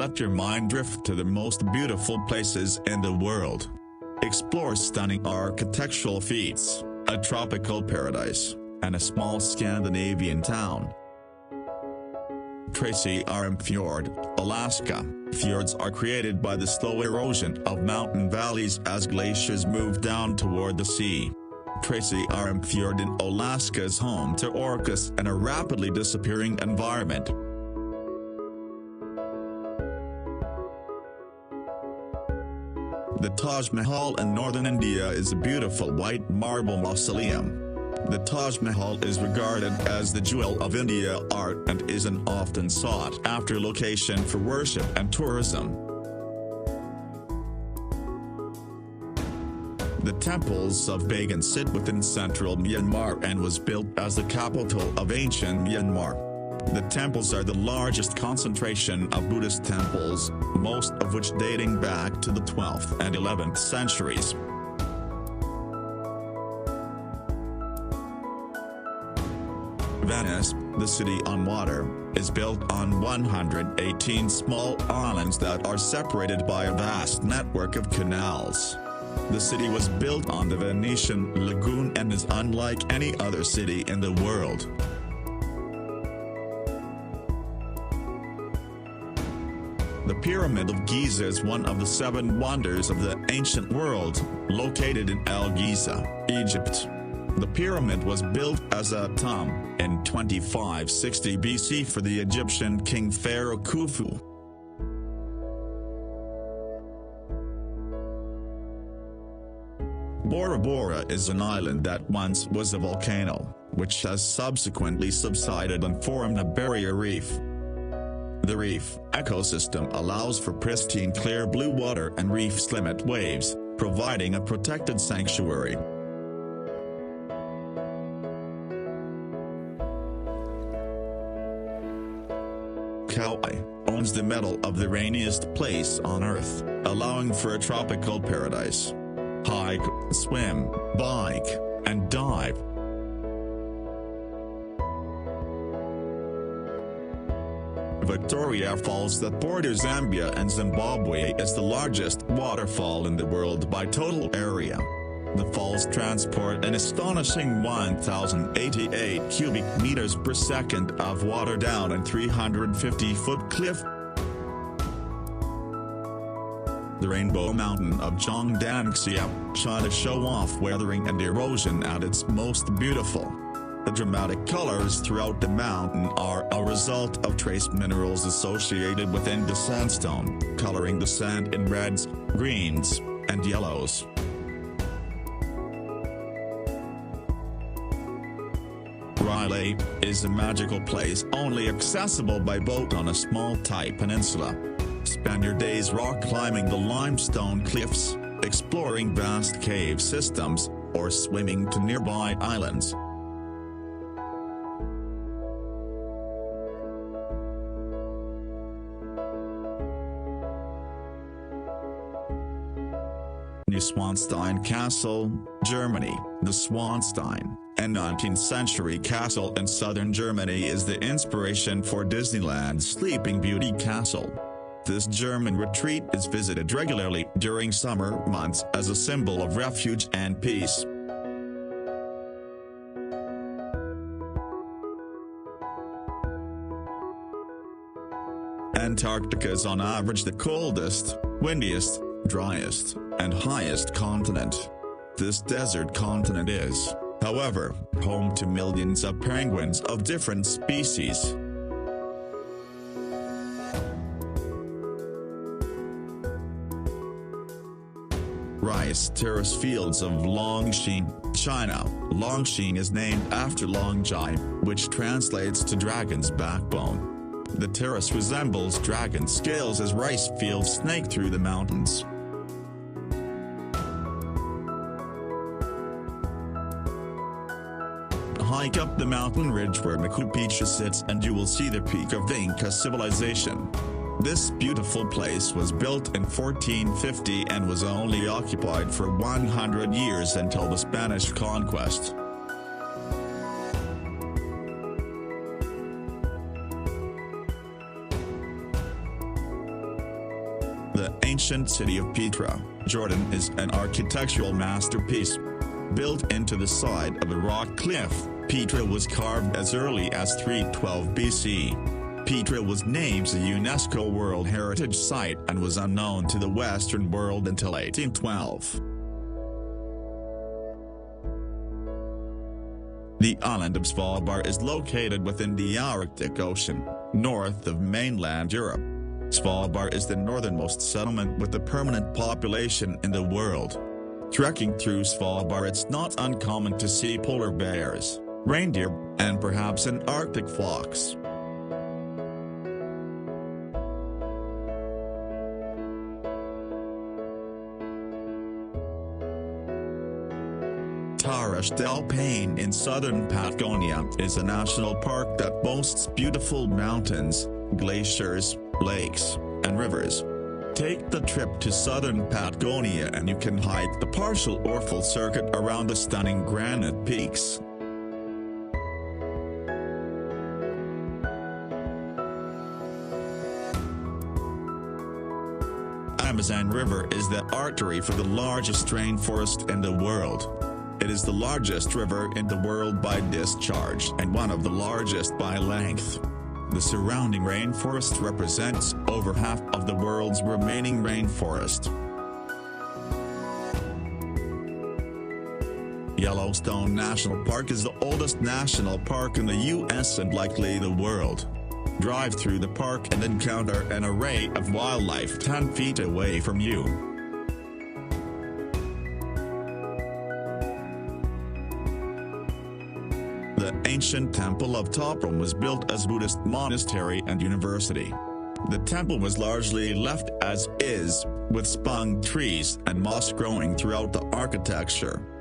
let your mind drift to the most beautiful places in the world. Explore stunning architectural feats, a tropical paradise, and a small Scandinavian town. Tracy Arm Fjord, Alaska. Fjords are created by the slow erosion of mountain valleys as glaciers move down toward the sea. Tracy Arm Fjord in Alaska is home to orcas and a rapidly disappearing environment. The Taj Mahal in northern India is a beautiful white marble mausoleum. The Taj Mahal is regarded as the jewel of India art and is an often sought-after location for worship and tourism. The temples of Bagan sit within central Myanmar and was built as the capital of ancient Myanmar. The temples are the largest concentration of Buddhist temples, most of which dating back to the 12th and 11th centuries. Venice, the city on water, is built on 118 small islands that are separated by a vast network of canals. The city was built on the Venetian lagoon and is unlike any other city in the world. The Pyramid of Giza is one of the 7 wonders of the ancient world, located in El Giza, Egypt. The pyramid was built as a tomb in 2560 BC for the Egyptian king Pharaoh Khufu. Bora Bora is an island that once was a volcano, which has subsequently subsided and formed a barrier reef. The reef ecosystem allows for pristine clear blue water and reefs limit waves, providing a protected sanctuary. Kauai owns the medal of the rainiest place on Earth, allowing for a tropical paradise. Hike, swim, bike, and dive. Victoria Falls that borders Zambia and Zimbabwe is the largest waterfall in the world by total area. The falls transport an astonishing 1,088 cubic meters per second of water down a 350-foot cliff. The Rainbow Mountain of Zhangdanxia, China show off weathering and erosion at its most beautiful. The dramatic colors throughout the mountain are a result of trace minerals associated within the sandstone, coloring the sand in reds, greens, and yellows. Riley is a magical place only accessible by boat on a small tight peninsula. Spend your days rock climbing the limestone cliffs, exploring vast cave systems, or swimming to nearby islands. Neuschwanstein Castle, Germany. The Schwanstein, a 19th-century castle in southern Germany, is the inspiration for Disneyland's Sleeping Beauty Castle. This German retreat is visited regularly during summer months as a symbol of refuge and peace. Antarctica is on average the coldest, windiest, driest, and highest continent. This desert continent is, however, home to millions of penguins of different species. Rice terrace fields of Longshan, China. Longshan is named after Longjai, which translates to dragon's backbone. The terrace resembles dragon scales as rice fields snake through the mountains. Hike up the mountain ridge where Machu Picchu sits and you will see the peak of Inca civilization. This beautiful place was built in 1450 and was only occupied for 100 years until the Spanish conquest. The ancient city of Petra, Jordan is an architectural masterpiece. Built into the side of a rock cliff, Petra was carved as early as 312 BC. Petra was named a UNESCO World Heritage Site and was unknown to the Western world until 1812. The island of Svalbard is located within the Arctic Ocean, north of mainland Europe. Svalbard is the northernmost settlement with a permanent population in the world. Trekking through Svalbard, it's not uncommon to see polar bears, reindeer, and perhaps an Arctic fox. Torres del Paine in southern Patagonia is a national park that boasts beautiful mountains, glaciers, lakes, and rivers. Take the trip to southern Patagonia and you can hike the partial or full circuit around the stunning granite peaks. Amazon River is the artery for the largest rainforest in the world. It is the largest river in the world by discharge and one of the largest by length. The surrounding rainforest represents over half of the world's remaining rainforest. Yellowstone National Park is the oldest national park in the U.S. and likely the world. Drive through the park and encounter an array of wildlife 10 feet away from you. The ancient Temple of Toprom was built as Buddhist monastery and university. The temple was largely left as is, with spung trees and moss growing throughout the architecture.